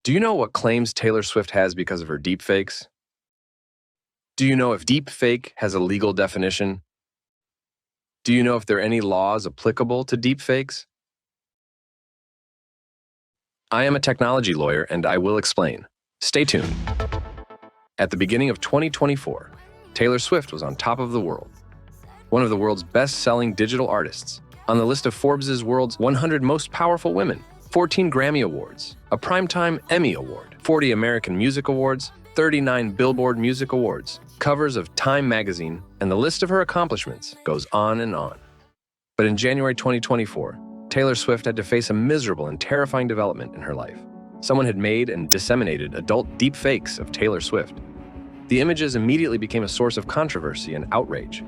Do you know what claims Taylor Swift has because of her deepfakes? Do you know if deepfake has a legal definition? Do you know if there are any laws applicable to deepfakes? I am a technology lawyer and I will explain. Stay tuned. At the beginning of 2024, Taylor Swift was on top of the world. One of the world's best-selling digital artists, on the list of Forbes' world's 100 most powerful women, 14 Grammy Awards, a Primetime Emmy Award, 40 American Music Awards, 39 Billboard Music Awards, covers of Time magazine, and the list of her accomplishments goes on and on. But in January 2024, Taylor Swift had to face a miserable and terrifying development in her life. Someone had made and disseminated adult deepfakes of Taylor Swift. The images immediately became a source of controversy and outrage.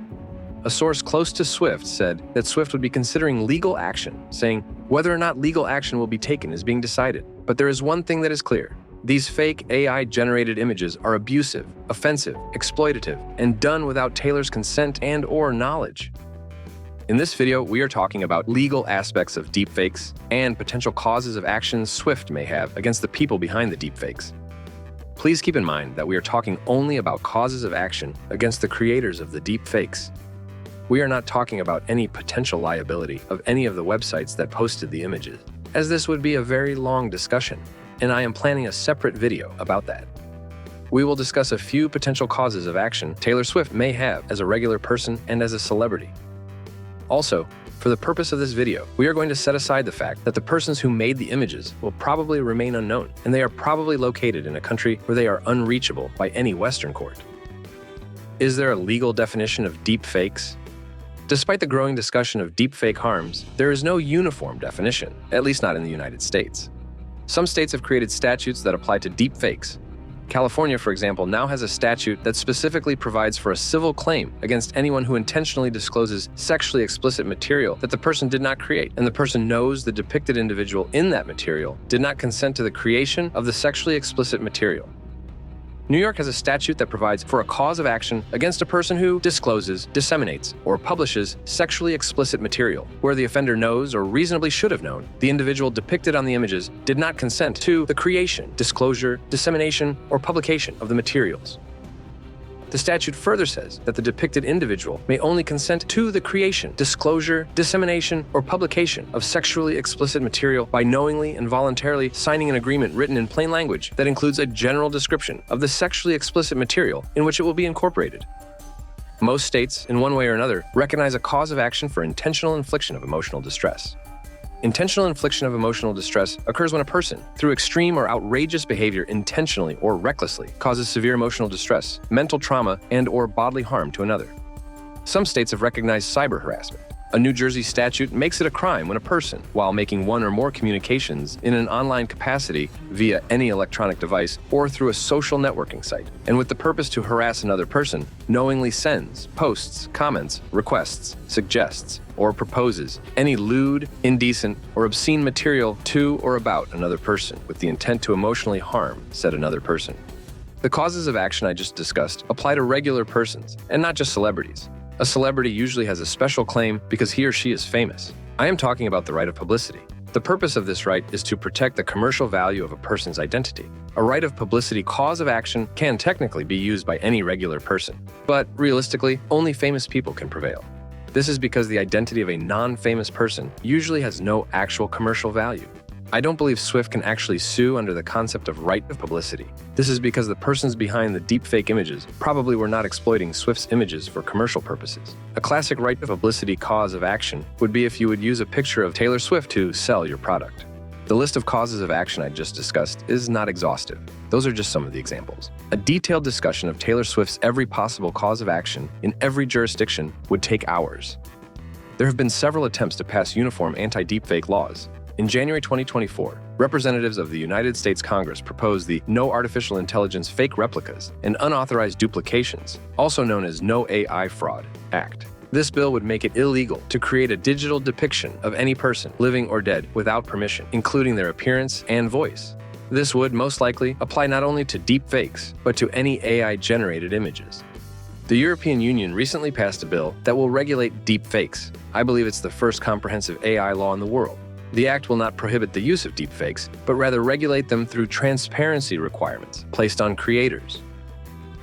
A source close to Swift said that Swift would be considering legal action, saying whether or not legal action will be taken is being decided. But there is one thing that is clear. These fake AI-generated images are abusive, offensive, exploitative, and done without Taylor's consent and/or knowledge. In this video, we are talking about legal aspects of deepfakes and potential causes of action Swift may have against the people behind the deepfakes. Please keep in mind that we are talking only about causes of action against the creators of the deepfakes. We are not talking about any potential liability of any of the websites that posted the images, as this would be a very long discussion, and I am planning a separate video about that. We will discuss a few potential causes of action Taylor Swift may have as a regular person and as a celebrity. Also, for the purpose of this video, we are going to set aside the fact that the persons who made the images will probably remain unknown, and they are probably located in a country where they are unreachable by any Western court. Is there a legal definition of deepfakes? Despite the growing discussion of deepfake harms, there is no uniform definition, at least not in the United States. Some states have created statutes that apply to deepfakes. California, for example, now has a statute that specifically provides for a civil claim against anyone who intentionally discloses sexually explicit material that the person did not create, and the person knows the depicted individual in that material did not consent to the creation of the sexually explicit material. New York has a statute that provides for a cause of action against a person who discloses, disseminates, or publishes sexually explicit material, where the offender knows or reasonably should have known the individual depicted on the images did not consent to the creation, disclosure, dissemination, or publication of the materials. The statute further says that the depicted individual may only consent to the creation, disclosure, dissemination, or publication of sexually explicit material by knowingly and voluntarily signing an agreement written in plain language that includes a general description of the sexually explicit material in which it will be incorporated. Most states, in one way or another, recognize a cause of action for intentional infliction of emotional distress. Intentional infliction of emotional distress occurs when a person, through extreme or outrageous behavior intentionally or recklessly, causes severe emotional distress, mental trauma, and/or bodily harm to another. Some states have recognized cyber harassment. A New Jersey statute makes it a crime when a person, while making one or more communications in an online capacity via any electronic device or through a social networking site, and with the purpose to harass another person, knowingly sends, posts, comments, requests, suggests, or proposes any lewd, indecent, or obscene material to or about another person with the intent to emotionally harm said another person. The causes of action I just discussed apply to regular persons and not just celebrities. A celebrity usually has a special claim because he or she is famous. I am talking about the right of publicity. The purpose of this right is to protect the commercial value of a person's identity. A right of publicity cause of action can technically be used by any regular person, but realistically, only famous people can prevail. This is because the identity of a non-famous person usually has no actual commercial value. I don't believe Swift can actually sue under the concept of right of publicity. This is because the persons behind the deepfake images probably were not exploiting Swift's images for commercial purposes. A classic right of publicity cause of action would be if you would use a picture of Taylor Swift to sell your product. The list of causes of action I just discussed is not exhaustive. Those are just some of the examples. A detailed discussion of Taylor Swift's every possible cause of action in every jurisdiction would take hours. There have been several attempts to pass uniform anti-deepfake laws. In January 2024, representatives of the United States Congress proposed the No Artificial Intelligence Fake Replicas and Unauthorized Duplications, also known as No AI Fraud, Act. This bill would make it illegal to create a digital depiction of any person, living or dead, without permission, including their appearance and voice. This would most likely apply not only to deepfakes, but to any AI-generated images. The European Union recently passed a bill that will regulate deepfakes. I believe it's the first comprehensive AI law in the world. The act will not prohibit the use of deepfakes, but rather regulate them through transparency requirements placed on creators.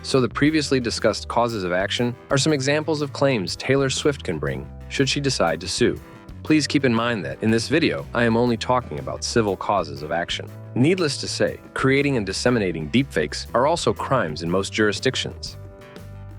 So the previously discussed causes of action are some examples of claims Taylor Swift can bring should she decide to sue. Please keep in mind that in this video, I am only talking about civil causes of action. Needless to say, creating and disseminating deepfakes are also crimes in most jurisdictions.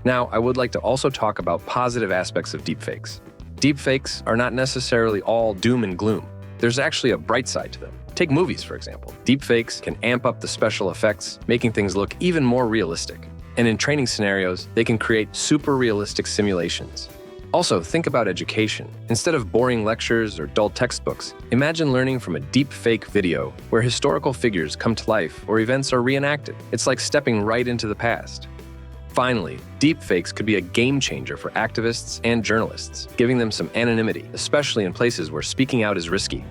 Now, I would like to also talk about positive aspects of deepfakes. Deepfakes are not necessarily all doom and gloom. There's actually a bright side to them. Take movies, for example. Deepfakes can amp up the special effects, making things look even more realistic. And in training scenarios, they can create super realistic simulations. Also, think about education. Instead of boring lectures or dull textbooks, imagine learning from a deepfake video where historical figures come to life or events are reenacted. It's like stepping right into the past. Finally, deepfakes could be a game changer for activists and journalists, giving them some anonymity, especially in places where speaking out is risky.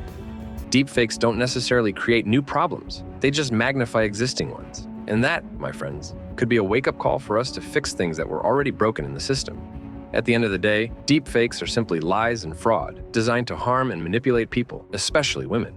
Deepfakes don't necessarily create new problems, they just magnify existing ones. And that, my friends, could be a wake-up call for us to fix things that were already broken in the system. At the end of the day, deepfakes are simply lies and fraud, designed to harm and manipulate people, especially women.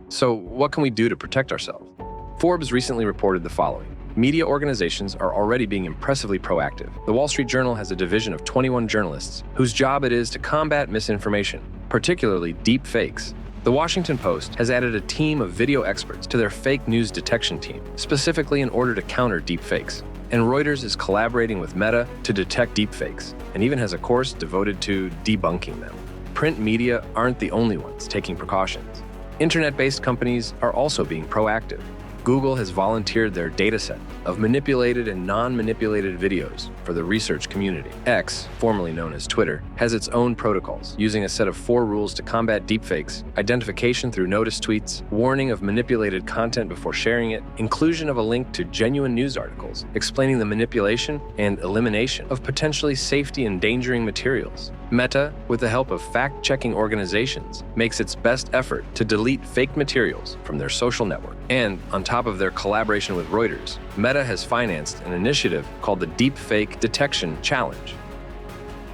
So what can we do to protect ourselves? Forbes recently reported the following. Media organizations are already being impressively proactive. The Wall Street Journal has a division of 21 journalists whose job it is to combat misinformation, particularly deepfakes. The Washington Post has added a team of video experts to their fake news detection team, specifically in order to counter deepfakes. And Reuters is collaborating with Meta to detect deepfakes, and even has a course devoted to debunking them. Print media aren't the only ones taking precautions. Internet-based companies are also being proactive. Google has volunteered their dataset of manipulated and non-manipulated videos for the research community. X, formerly known as Twitter, has its own protocols, using a set of 4 rules to combat deepfakes: identification through notice tweets, warning of manipulated content before sharing it, inclusion of a link to genuine news articles, explaining the manipulation and elimination of potentially safety-endangering materials. Meta, with the help of fact-checking organizations, makes its best effort to delete fake materials from their social network. And on top of their collaboration with Reuters, Meta has financed an initiative called the Deepfake Detection Challenge.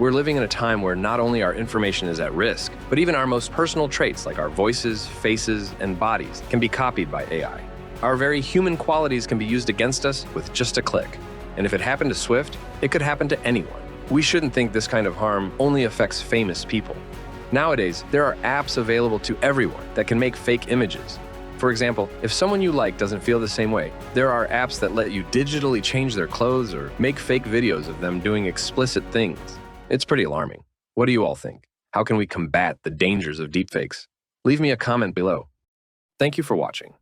We're living in a time where not only our information is at risk, but even our most personal traits like our voices, faces, and bodies can be copied by AI. Our very human qualities can be used against us with just a click. And if it happened to Swift, it could happen to anyone. We shouldn't think this kind of harm only affects famous people. Nowadays, there are apps available to everyone that can make fake images. For example, if someone you like doesn't feel the same way, there are apps that let you digitally change their clothes or make fake videos of them doing explicit things. It's pretty alarming. What do you all think? How can we combat the dangers of deepfakes? Leave me a comment below. Thank you for watching.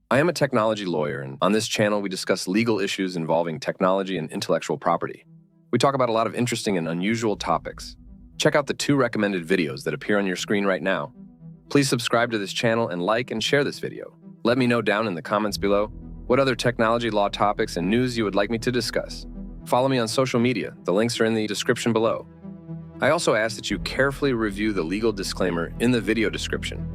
I am a technology lawyer, and on this channel we discuss legal issues involving technology and intellectual property. We talk about a lot of interesting and unusual topics. Check out the 2 recommended videos that appear on your screen right now. Please subscribe to this channel and like and share this video. Let me know down in the comments below what other technology law topics and news you would like me to discuss. Follow me on social media. The links are in the description below. I also ask that you carefully review the legal disclaimer in the video description,